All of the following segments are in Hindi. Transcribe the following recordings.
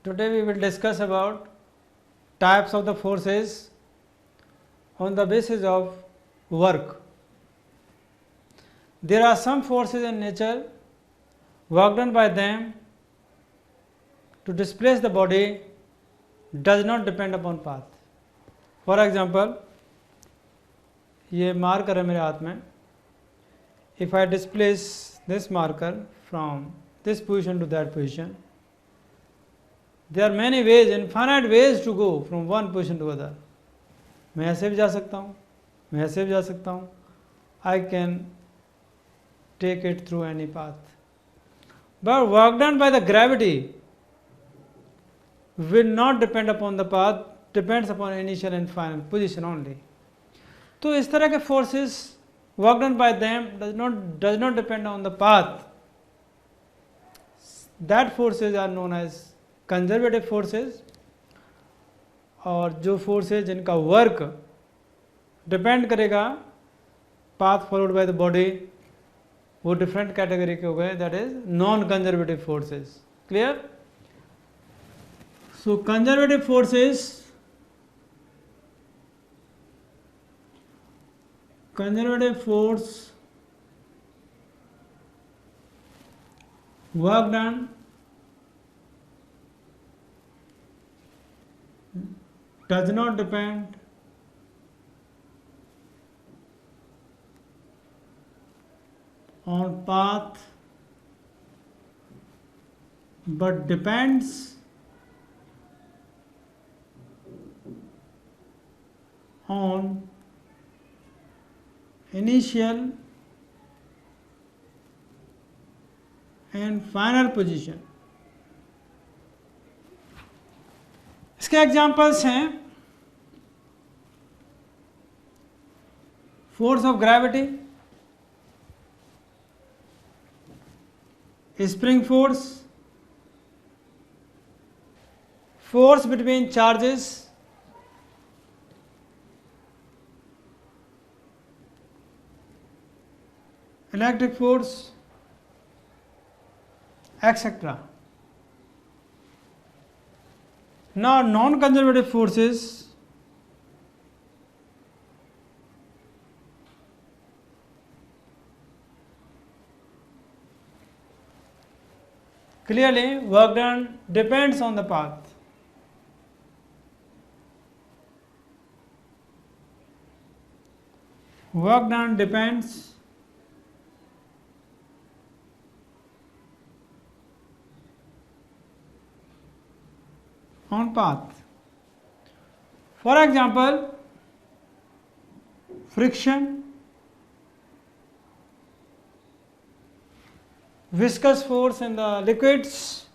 Today we will discuss about types of the forces on the basis of work. There are some forces in nature, work done by them to displace the body does not depend upon path. For example, ये मार्कर है मेरे हाथ में. If I displace this marker from this position to that position, there are many ways, infinite ways to go from one position to other. मैं ऐसे भी जा सकता हूँ, मैं ऐसे भी जा सकता हूँ. I can take it through any path. But work done by the gravity will not depend upon the path, depends upon initial and final position only. तो इस तरह के forces work done by them does not depend on the path. That forces are known as conservative forces. और जो forces जिनका work depend करेगा path followed by the body, वो different category के हो गए, that is non conservative forces. Clear? So conservative forces, conservative force work done does not depend on path but depends on initial and final position. इसके एग्जाम्पल्स हैं force of gravity, spring force, force between charges, electric force, etc. Now non-conservative forces clearly work done depends on the path. Work done depends on path. For example, friction, viscous force in the liquids,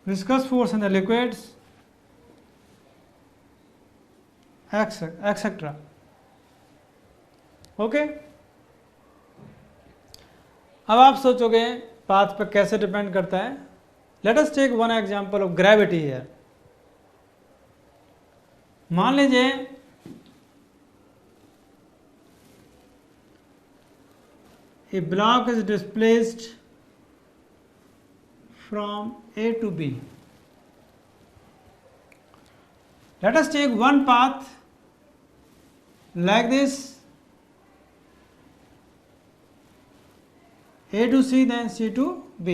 viscous force in the liquids, etc. Okay? अब आप सोचोगे पाथ पर कैसे डिपेंड करता है. Let us take one example of gravity here. मान लीजिए a block is displaced from A to B. Let us take one path like this, A to C, then C to B.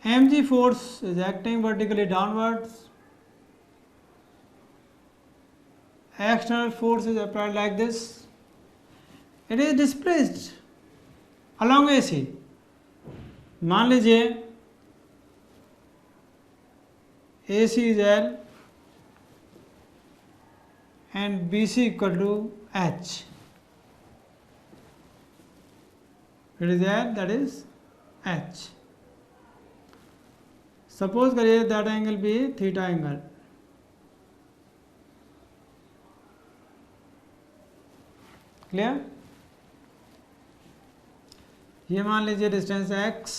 mg force is acting vertically downwards. External force is applied like this. It is displaced along AC. मान लीजिए AC is L and BC equal to H. It is L, that is H. Suppose करिए that angle be theta angle. Clear? ये मान लीजिए distance x,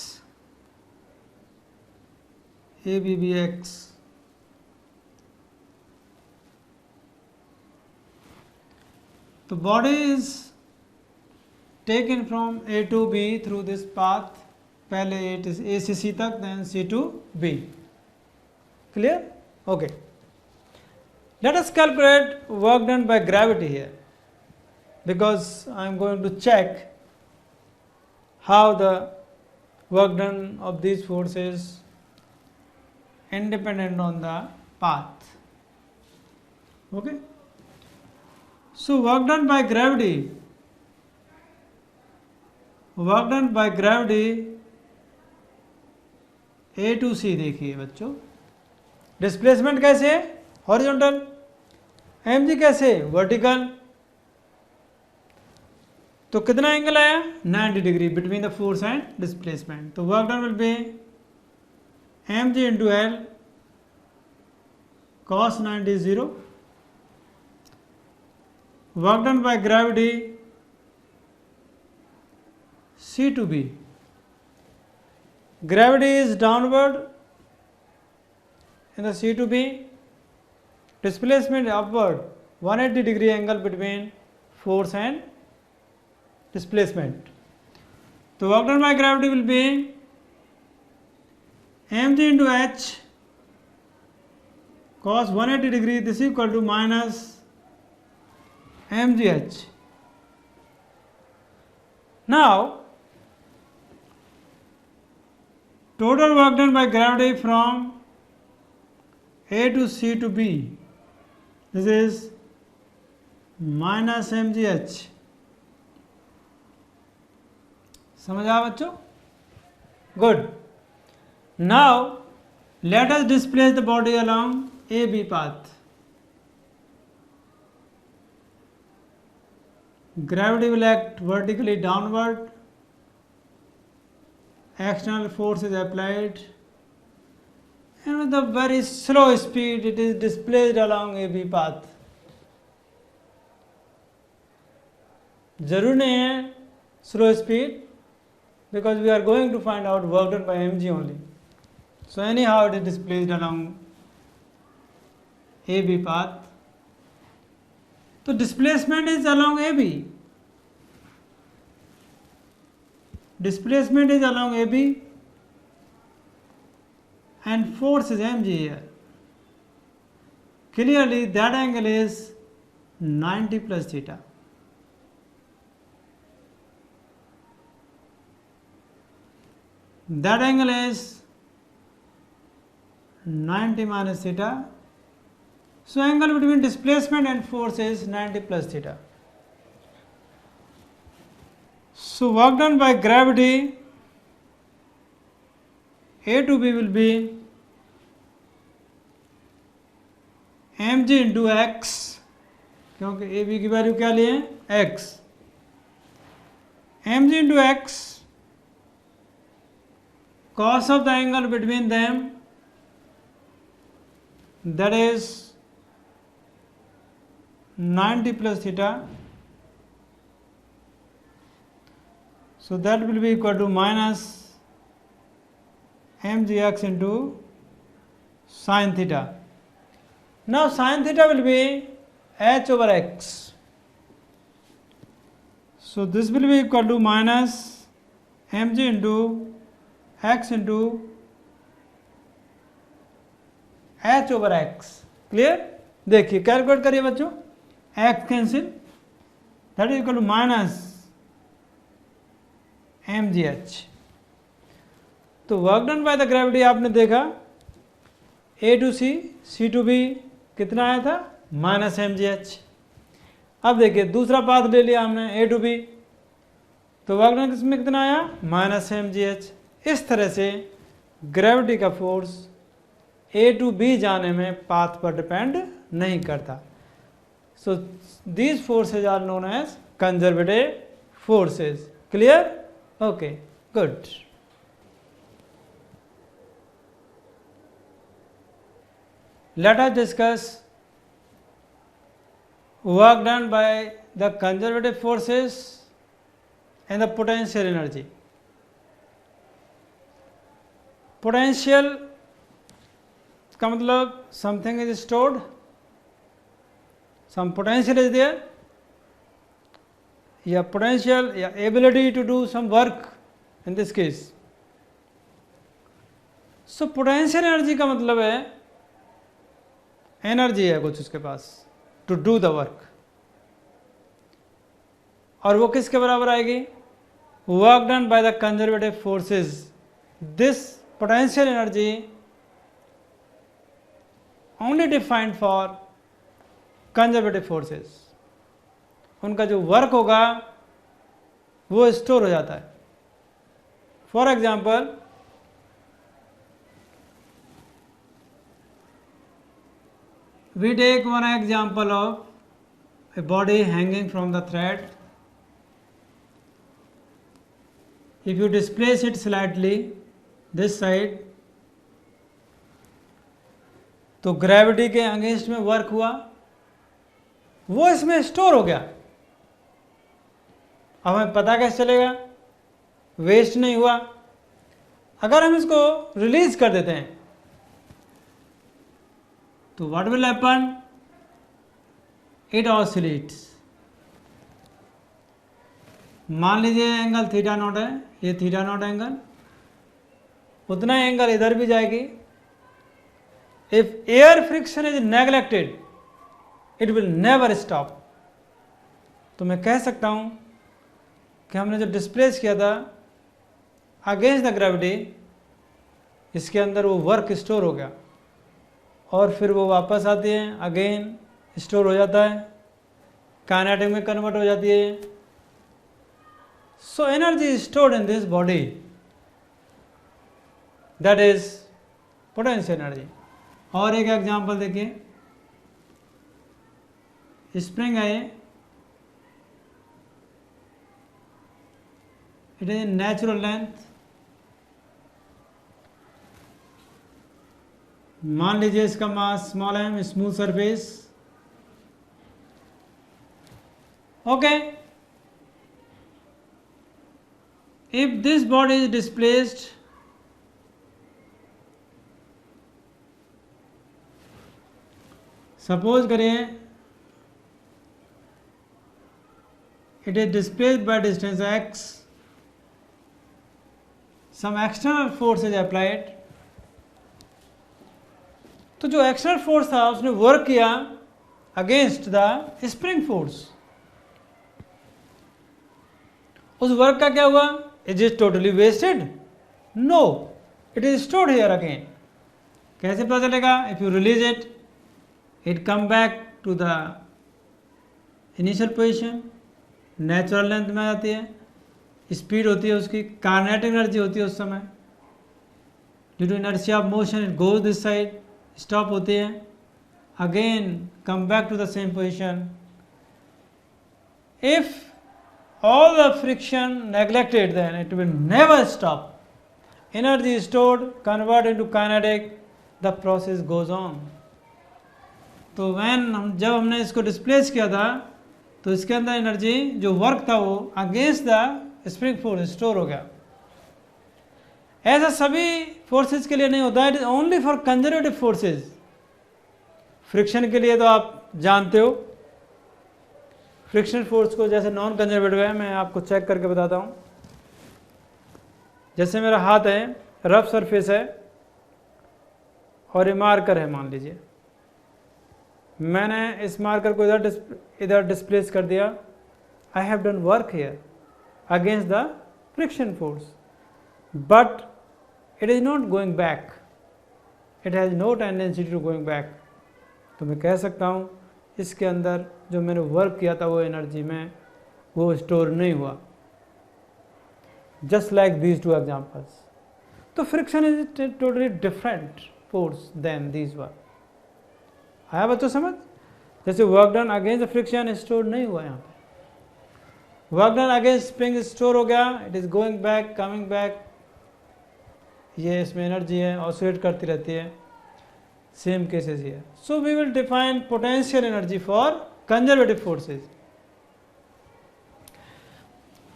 A B B X, तो body is taken from A to B through this path. पहले it is A से C तक, then C to B. Clear? Okay. Let us calculate work done by gravity here, because I am going to check how the work done of these forces independent on the path. Okay. So work done by gravity A to C देखिए बच्चों, डिस्प्लेसमेंट कैसे है हॉरिजॉन्टल, mg कैसे वर्टिकल, तो कितना एंगल आया 90 degree between the force and displacement. तो work done will be mg into L cos 90 is 0. Work done by gravity C to B. Gravity is downward in the C to B. Displacement upward, 180 degree angle between force and displacement. So work done by gravity will be mg into h cos 180 degree, this is equal to minus mgh. Now total work done by gravity from A to C to B, this is minus mgh. समझ आया बच्चों? Good. Now let us displace the body along AB path. Gravity will act vertically downward, external force is applied, and with a very slow speed it is displaced along AB path. जरूर नहीं है slow speed, because we are going to find out work done by mg only. So anyhow it is displaced along AB path. So displacement is along AB. Displacement is along AB and force is mg here. Clearly that angle is 90 plus theta. That angle is 90 minus theta. So angle between displacement and force is 90 plus theta. So work done by gravity A to B will be mg into x, क्योंकि ए बी की वैल्यू क्या लिए x, mg into x cos of the angle between them, that is 90 plus theta. So that will be equal to minus mgx into sin theta. Now sin theta will be h over x. So this will be equal to minus mg into x into h over x. Clear? देखिए कैलकुलेट करिए बच्चों, x cancel, that is equal to minus mgh. तो work done by the gravity आपने देखा A to C, C to B कितना आया था माइनस mgh. अब देखिए दूसरा पाथ ले लिया हमने A टू B, तो वर्क डन किसमें कितना आया माइनस mgh. इस तरह से ग्रेविटी का फोर्स A टू B जाने में पाथ पर डिपेंड नहीं करता. So these forces are known as conservative forces. Clear? Okay, good. Let us discuss work done by the conservative forces and the potential energy. Potential का मतलब something is stored, some potential is there, या पोटेंशियल या ability to do some work in this case. So potential energy का मतलब है एनर्जी है कुछ उसके पास टू डू द वर्क, और वो किसके बराबर आएगी? Work done by the conservative forces. This potential energy only defined for conservative forces. उनका जो वर्क होगा वो स्टोर हो जाता है. For example, we take one example of a body hanging from the thread. If you displace it slightly this side, तो ग्रेविटी के अगेंस्ट में वर्क हुआ, वो इसमें स्टोर हो गया. अब हमें पता कैसे चलेगा? वेस्ट नहीं हुआ. अगर हम इसको रिलीज कर देते हैं तो what will happen? It oscillates. मान लीजिए एंगल थीटा नॉट है, ये थीटा नॉट एंगल, उतना एंगल इधर भी जाएगी. If air friction is neglected it will never stop. तो मैं कह सकता हूं कि हमने जो डिस्प्लेस किया था अगेंस्ट द ग्रेविटी, इसके अंदर वो वर्क स्टोर हो गया और फिर वो वापस आती है, अगेन स्टोर हो जाता है, काइनेटिक में कन्वर्ट हो जाती है. So energy is stored in this body, that is potential energy. और एक एग्जांपल देखिए, स्प्रिंग है, इट इज नेचुरल लेंथ. मान लीजिए इसका मास स्मॉल है, smooth surface. Okay, if this body is displaced, suppose करिए it is displaced by distance x, some external force is applied. तो जो एक्सटर्नल फोर्स था उसने वर्क किया अगेंस्ट द स्प्रिंग फोर्स. उस वर्क का क्या हुआ? Is it totally wasted? No, it is stored here again. कैसे पता चलेगा? If you release it, it come back to the initial position, natural length में आती है, स्पीड होती है उसकी, काइनेटिक एनर्जी होती है उस समय, due to inertia of motion it goes this side, stop होती है, again come back to the same position. If all the friction neglected, then it will never stop. Energy is stored, converted into kinetic, the process goes on. तो जब हमने इसको डिस्प्लेस किया था तो इसके अंदर एनर्जी जो वर्क था वो against the spring force store हो गया. ऐसा सभी फोर्सेस के लिए नहीं होता, it is only for conservative forces. Friction के लिए तो आप जानते हो, फ्रिक्शनल फोर्स को जैसे नॉन कंजर्वेटिव है, मैं आपको चेक करके बताता हूँ. जैसे मेरा हाथ है, रफ सरफेस है और ये मार्कर है, मान लीजिए मैंने इस मार्कर को इधर डिस्प्लेस कर दिया. I have done work here against the friction force, but it is not going back, it has no tendency to going back. तो मैं कह सकता हूँ इसके अंदर जो मैंने वर्क किया था वो एनर्जी में वो स्टोर नहीं हुआ. Just like these two examples. तो friction is totally different force than these were. आया बच्चों समझ? जैसे work done against the friction store नहीं हुआ, यहाँ पे work done against spring store हो गया, it is going back, coming back. ये इसमें एनर्जी है, ऑसिलेट करती रहती है. Same cases here. So we will define potential energy for conservative forces.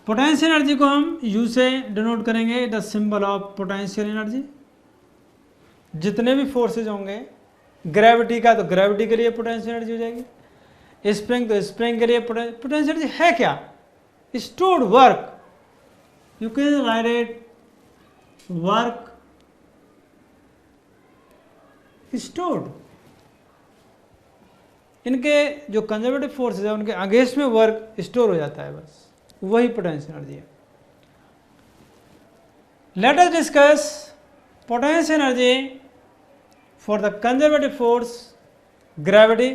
Potential energy को हम U से डिनोट करेंगे, the symbol of potential energy. जितने भी फोर्सेज होंगे, ग्रेविटी का तो ग्रेविटी के लिए पोटेंशियल एनर्जी हो जाएगी, स्प्रिंग तो स्प्रिंग के लिए पोटेंशियल एनर्जी है क्या? stored work, you can write it work stored. इनके जो कंजर्वेटिव फोर्सेस है उनके अगेंस्ट में वर्क स्टोर हो जाता है, बस वही पोटेंशियल एनर्जी है. Let us discuss potential energy for the conservative force gravity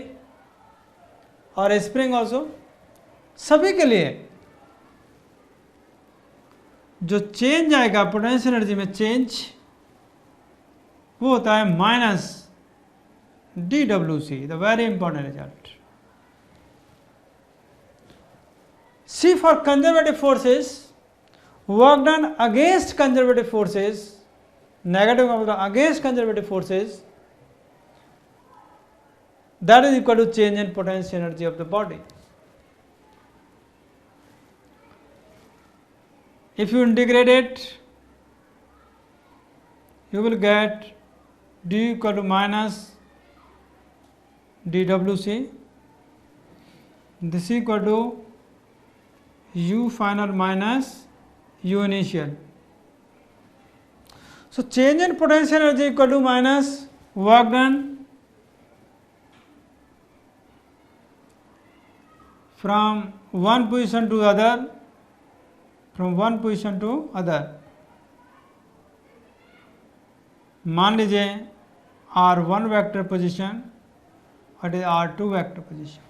और स्प्रिंग ऑल्सो. सभी के लिए जो चेंज आएगा पोटेंशियल एनर्जी में चेंज वो होता है minus DWC, the very important result. C for conservative forces, work done against conservative forces, negative of the against conservative forces, that is equal to change in potential energy of the body. If you integrate it, you will get D equal to minus DWC, this equal to U final minus U initial. So change in potential energy equal to minus work done from one position to other, from one position to other. मान लीजिए R1 vector position, it is R2 vector position.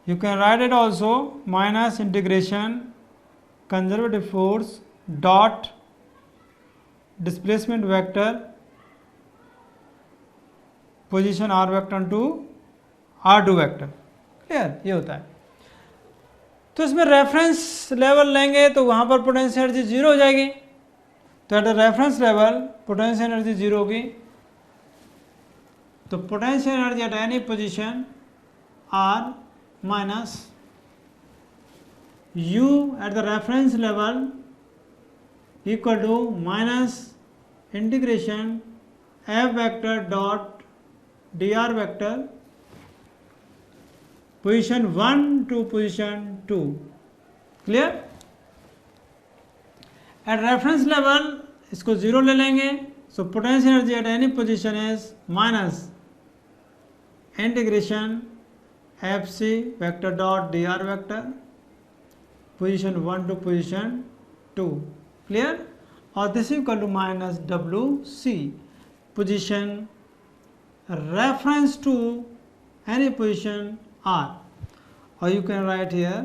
You can write it also minus integration conservative force dot displacement vector position R vector to R2 vector. Clear, ये होता है. तो इसमें रेफरेंस लेवल लेंगे तो वहाँ पर पोटेंशियल एनर्जी जीरो हो जाएगी. तो at the reference level potential energy zero होगी. तो potential energy at any position are minus U at the reference level equal to minus integration F vector dot D R vector position 1 to position 2. Clear. At reference level इसको जीरो ले लेंगे. So potential energy at any position is minus integration F C vector dot D R vector position 1 to position 2. Clear. और this equal to minus W C position reference to any position R, or you can write here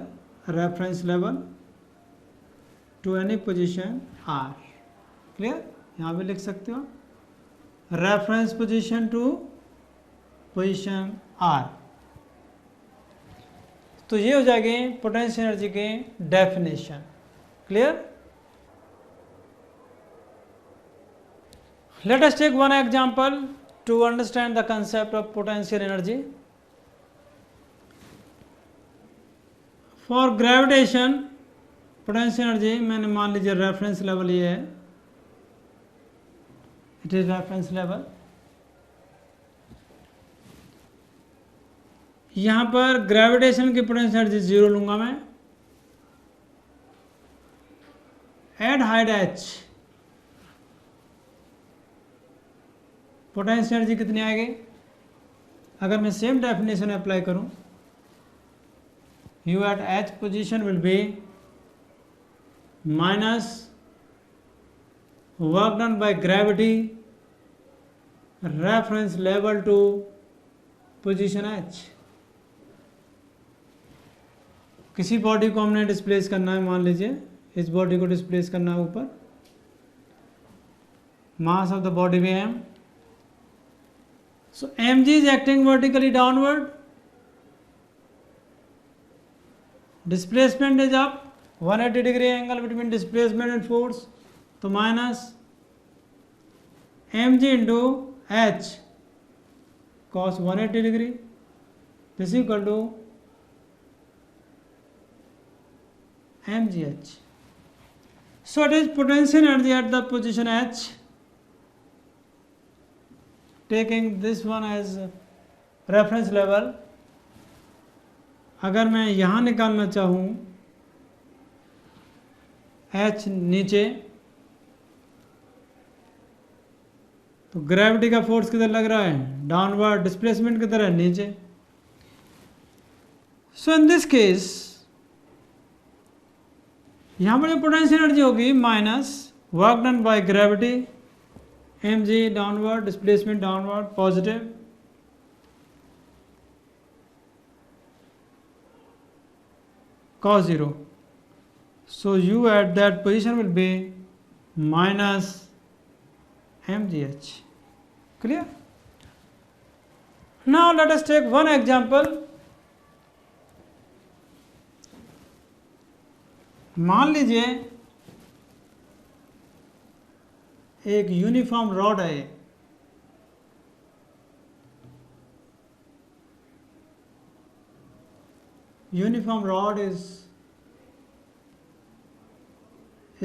reference level to any position R. Clear. यहाँ भी लिख सकते हो reference position to position R. तो ये हो जाएगी पोटेंशियल एनर्जी के definition. Clear. Let us take one example to understand the concept of potential energy. For gravitation potential energy मैंने मान लीजिए रेफरेंस लेवल ये है, इट इज रेफरेंस लेवल. यहाँ पर ग्रेविटेशन की पोटेंशियल एनर्जी जीरो लूंगा मैं. At height H potential energy कितनी आएगी अगर मैं सेम डेफिनेशन अप्लाई करूं. U at H position will be minus work done by gravity reference level to position H. किसी बॉडी को हमने डिस्प्लेस करना है, मान लीजिए इस बॉडी को डिस्प्लेस करना है ऊपर. मास ऑफ द बॉडी भी m. So mg is acting vertically downward. Displacement is up 180 degree angle between displacement and force. तो minus mg into h cos 180 degree. This is equal to mgh. So it is potential energy at the position h. Taking this one as reference level. अगर मैं यहाँ निकालना चाहूँ H नीचे, तो ग्रेविटी का फोर्स किधर लग रहा है, डाउनवर्ड, डिस्प्लेसमेंट किधर है, नीचे. सो इन दिस केस यहाँ पर जो पोटेंशियल एनर्जी होगी minus work done by gravity mg downward, displacement downward, positive, cos 0. So u at that position will be minus mgh. Clear? Now let us take one example. मान लीजिए एक यूनिफॉर्म रॉड है, uniform rod is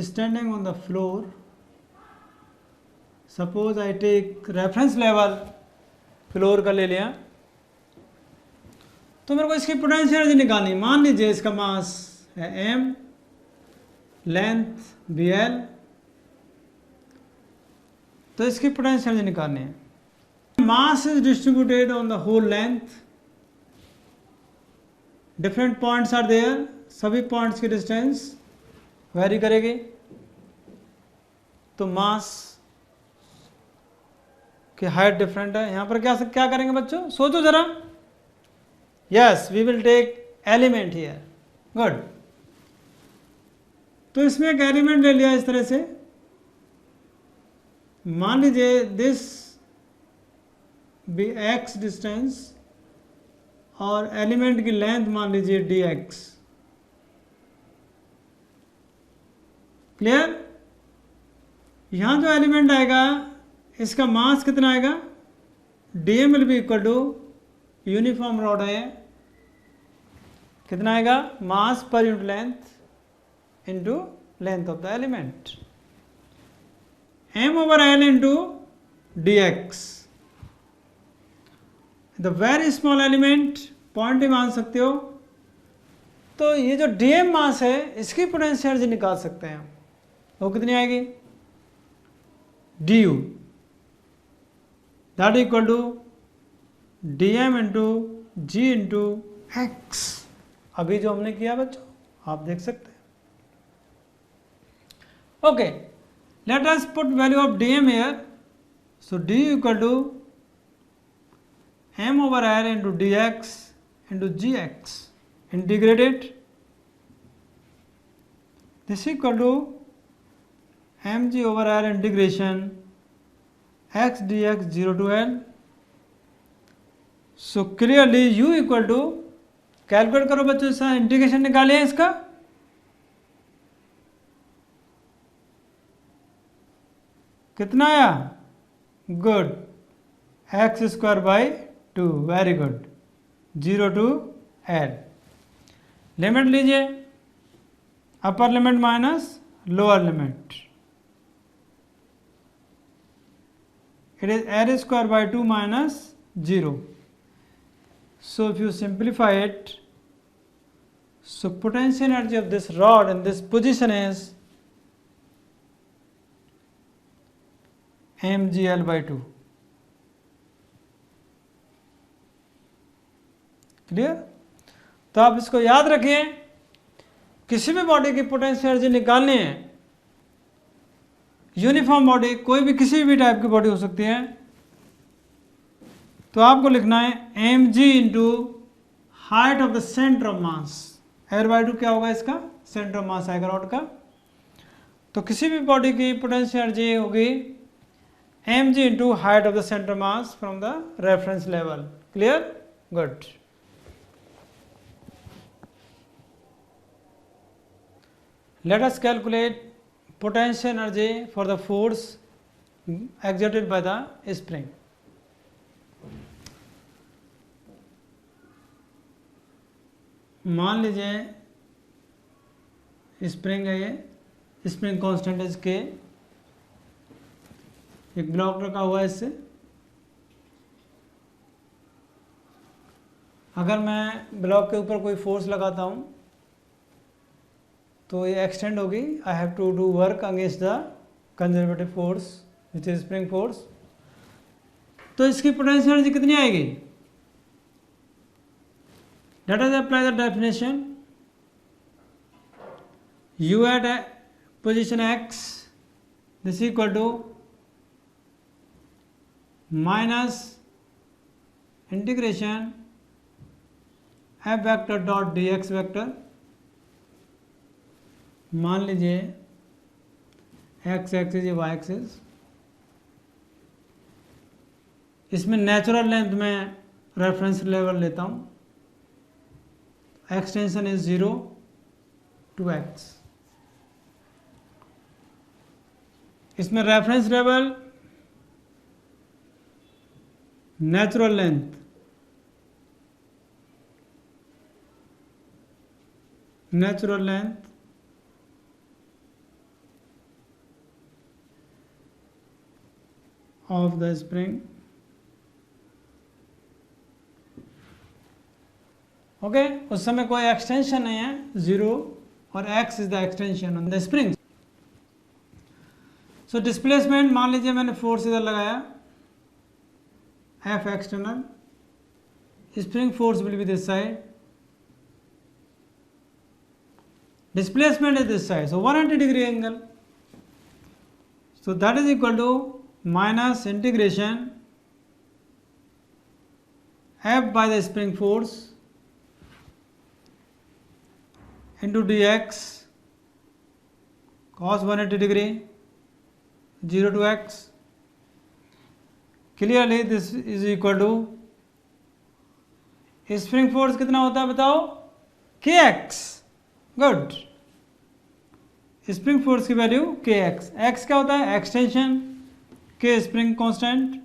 standing on the floor. Suppose I take reference level floor का ले लिया, तो मेरे को इसकी पोटेंशियल एनर्जी निकालनी. मान लीजिए इसका मास है m, लेंथ bl, तो इसकी पोटेंशियल एनर्जी निकालनी है. Mass is distributed on the whole length, different points are there, सभी पॉइंट्स की डिस्टेंस वेरी करेगी, तो मास की हाइट डिफरेंट है. यहां पर क्या करेंगे बच्चों, सोचो जरा. Yes, we will take element here. Good. तो इसमें एक एलिमेंट ले लिया इस तरह से. मान लीजिए दिस बी x डिस्टेंस और एलिमेंट की लेंथ मान लीजिए dx. क्लियर? यहां जो एलिमेंट आएगा इसका मास कितना आएगा, dm will be equal to, uniform rod है, कितना आएगा, mass per unit length into length of the element, m over l into dx. The very small element, point ही मान सकते हो. तो ये जो dm मास है इसकी पोटेंशियल एनर्जी निकाल सकते हैं हम. वो कितनी आएगी, du, that equal to dm into g into x. अभी जो हमने किया बच्चों आप देख सकते हैं. Okay, let us put value of dm here. So du equal to m over l into dx into gx. Integrate it. This equal to mg over l integration x dx 0 to l. So clearly u equal to, calculate करो बच्चों, इसका इंटीग्रेशन निकालिए इसका. कितना आया, good, x square by 2, very good, 0 to l. Limit लीजिए, upper limit minus lower limit, it is l square by 2 minus 0. So if you simplify it, so potential energy of this rod in this position is mgl by 2. Clear? तो आप इसको याद रखिए, किसी भी बॉडी की पोटेंशियल एनर्जी निकालनी है, यूनिफॉर्म बॉडी, कोई भी किसी भी टाइप की बॉडी हो सकती है, तो आपको लिखना है mg into height of the centre of mass. L by 2 क्या होगा, इसका सेंटर ऑफ मास आएगा रॉड का. तो किसी भी बॉडी की पोटेंशियल एनर्जी होगी mg into height of the centre mass from the reference level. Clear? Good. Let us calculate potential energy for the force exerted by the spring. मान लीजिए स्प्रिंग है, ये स्प्रिंग कांस्टेंट है, इसके एक ब्लॉक रखा हुआ है. इससे अगर मैं ब्लॉक के ऊपर कोई फोर्स लगाता हूँ तो ये एक्सटेंड होगी, I have to do work against the conservative force which is spring force. तो इसकी पोटेंशियल एनर्जी कितनी आएगी? Let us apply the definition. U at position x, this is equal to minus integration f vector dot dx vector। मान लीजिए x एक्सिस या y एक्सिस, इसमें नेचुरल लेंथ में रेफरेंस लेवल लेता हूँ, एक्सटेंशन इज 0 to x। इसमें reference level natural length of the spring. Okay, उस समय कोई एक्सटेंशन नहीं है, 0 और x is the extension on the spring. So displacement, मान लीजिए मैंने फोर्स इधर लगाया F external, spring force will be this side, displacement is this side, so 180 degree angle, so that is equal to minus integration F by the spring force into dx cos 180 degree 0 to x। Clearly this is equal to, spring force कितना होता है बताओ? kx। गुड, स्प्रिंग फोर्स की वैल्यू kx। x क्या होता है? Extension k spring constant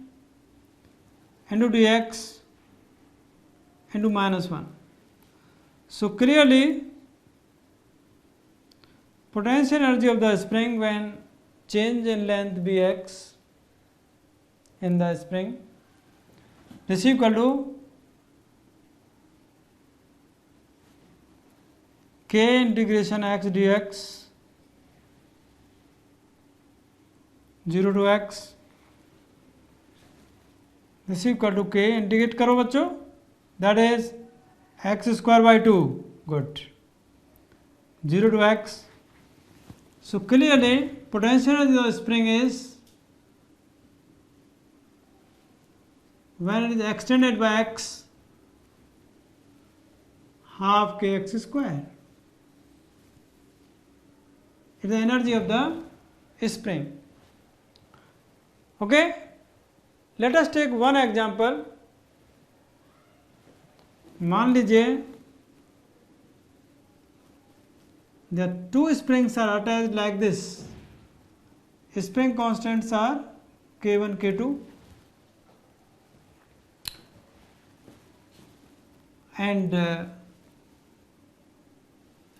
into dx into -1। so clearly potential energy of the spring when change in length bx in the spring is equal to k integration x dx 0 to x, this is equal to k, integrate करो बच्चों, that is x square by 2, good, 0 to x। so clearly potential energy of the spring is when it is extended by x half kx square, it is the energy of the spring। okay, let us take one example। मान लीजिए the two springs are attached like this, spring constants are k1 k2 and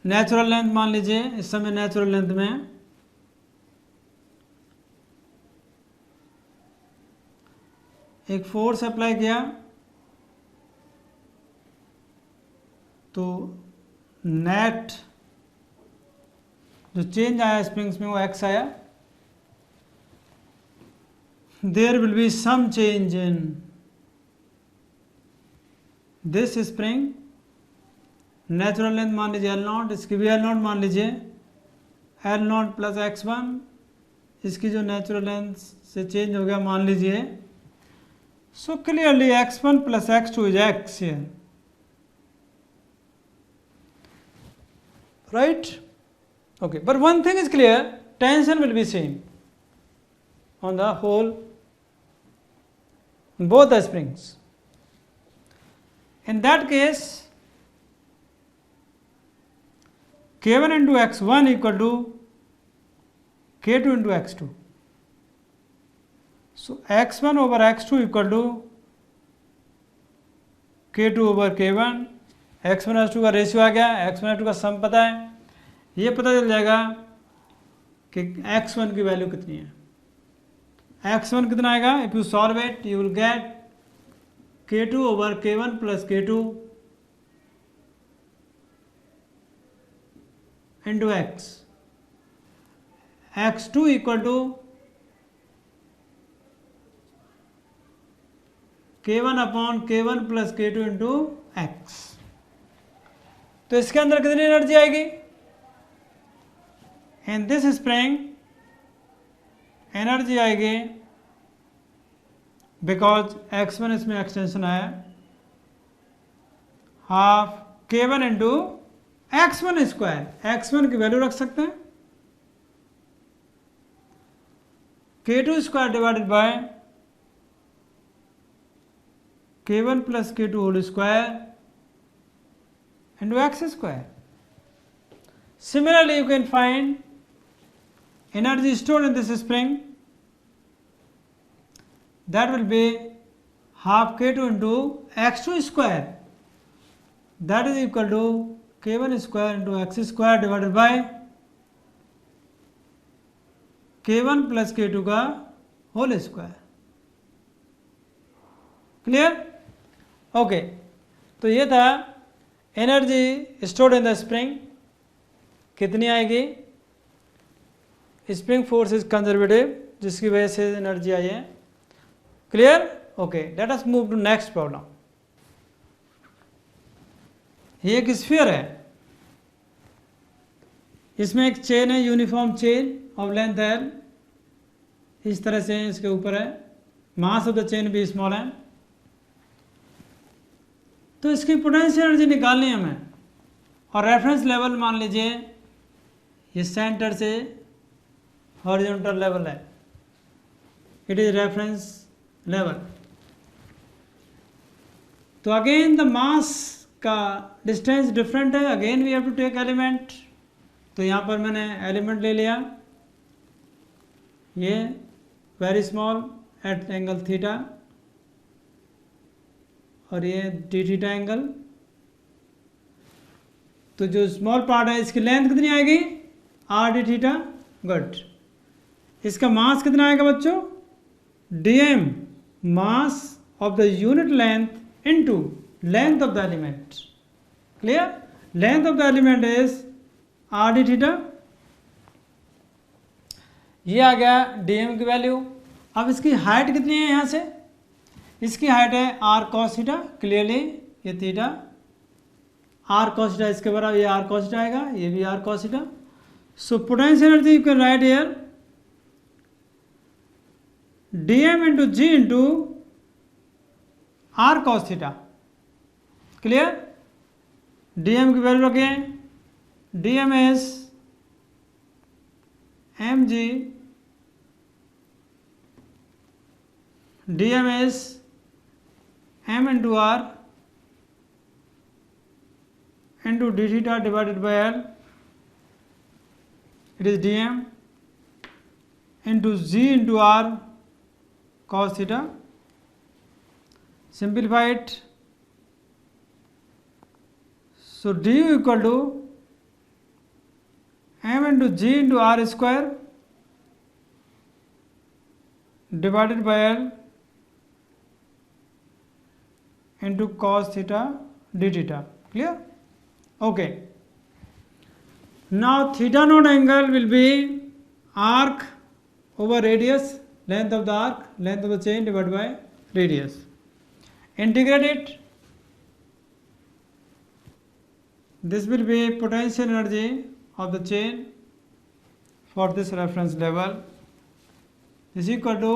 natural length मान लीजिए, इस समय नेचुरल लेंथ में एक फोर्स अप्लाई किया तो नेट जो चेंज आया स्प्रिंग्स में वो x आया। There will be some change in this spring, natural length मान लीजिए L0, इसकी भी L0 मान लीजिए, L0 प्लस x1, इसकी जो नेचुरल लेंथ से चेंज हो गया मान लीजिए। So clearly x1 plus x2 is x here, right? okay, but one thing is clear, tension will be same on the whole, both the springs। in that case k1 into x1 equal to k2 into x2, so x1 over x2 equal to k2 over k1। x1 x2 का रेशियो आ गया, x1 x2 का सम पता है, ये पता चल जाएगा कि x1 की वैल्यू कितनी है। x1 कितना आएगा? If you solve it you will get k2 over k1 plus k2 into x, x2 equal to k1 upon k1 plus k2 into x. तो इसके अंदर कितनी एनर्जी आएगी? इन दिस स्प्रिंग एनर्जी आएगी, बिकॉज x1 इसमें एक्सटेंशन है, half k1 into x1 square. x1 की वैल्यू रख सकते हैं k2 square divided by k1 plus k2 whole square into x square. Similarly, you can find energy stored in this spring, that will be half k2 into x2 square, that is equal to k1 square into x square divided by k1 plus k2 का होल स्क्वायर। क्लियर? ओके, तो ये था energy stored in the spring. कितनी आएगी? स्प्रिंग फोर्स इज कंजर्वेटिव, जिसकी वजह से एनर्जी आई है। Clear? Okay, let us move to next problem. ये एक स्फीयर है, इसमें एक चेन है, uniform chain of length L, इस तरह से इसके ऊपर है, मास ऑफ द चेन भी स्मॉल है। तो इसकी पोटेंशियल एनर्जी निकालनी है हमें, और रेफरेंस लेवल मान लीजिए ये सेंटर से हॉरिजॉन्टल लेवल है, इट इज रेफरेंस लेवल। तो अगेन द मास का डिस्टेंस डिफरेंट है, again we have to take element. तो यहाँ पर मैंने एलिमेंट ले लिया, ये very small at angle theta, और ये डी थीटा एंगल। तो जो स्मॉल पार्ट है इसकी लेंथ कितनी आएगी? R D theta. गुड। इसका मास कितना आएगा बच्चों? dm, mass of the unit length into length of the element. Clear? Length of the element is R D theta. ये आ गया dm की वैल्यू। अब इसकी हाइट कितनी है? यहाँ से इसकी हाइट है आर कॉस थीटा। क्लियरली ये थीटा आर कॉस थीटा इसके बराबर, ये आर कॉस थीटा आएगा, ये भी R cos theta. So potential energy you can write here dm into G into R cos theta. Clear? dm की वैल्यू रखें, dm is mg, dm is m into r into d theta divided by l. It is dm into g into r cos theta. Simplify it. So du equal to m into g into r square divided by l into cos theta d theta. Clear? Okay. Now theta naught angle will be arc over radius, length of the arc, length of the chain divided by radius. Integrate it. This will be potential energy of the chain for this reference level is equal to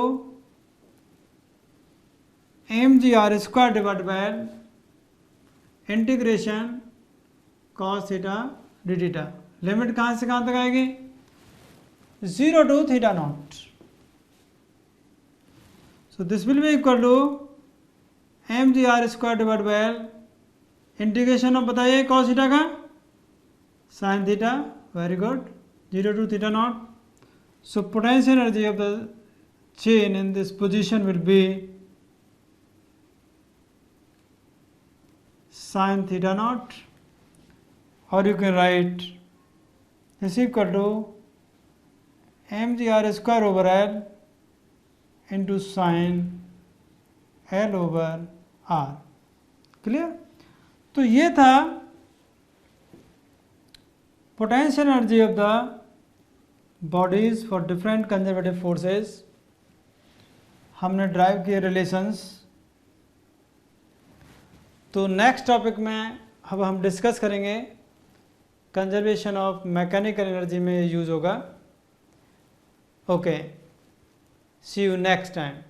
mgr square divided by l integration cos theta D theta. Limit कहाँ से कहाँ तक आएगी? 0 to theta naught. So this will be equal to mgr square divide by l integration of बताइए cos थीटा का sin theta. Very good. 0 to theta naught. So potential energy of the chain in this position will be sin theta naught, or you can write is equal to mgr square over l into sin l over r. Clear? तो ये था potential energy of the bodies for different conservative forces, हमने ड्राइव किए रिलेशंस। तो नेक्स्ट टॉपिक में अब हम डिस्कस करेंगे कंजर्वेशन ऑफ मैकेनिकल एनर्जी में यूज होगा। Okay, see you next time.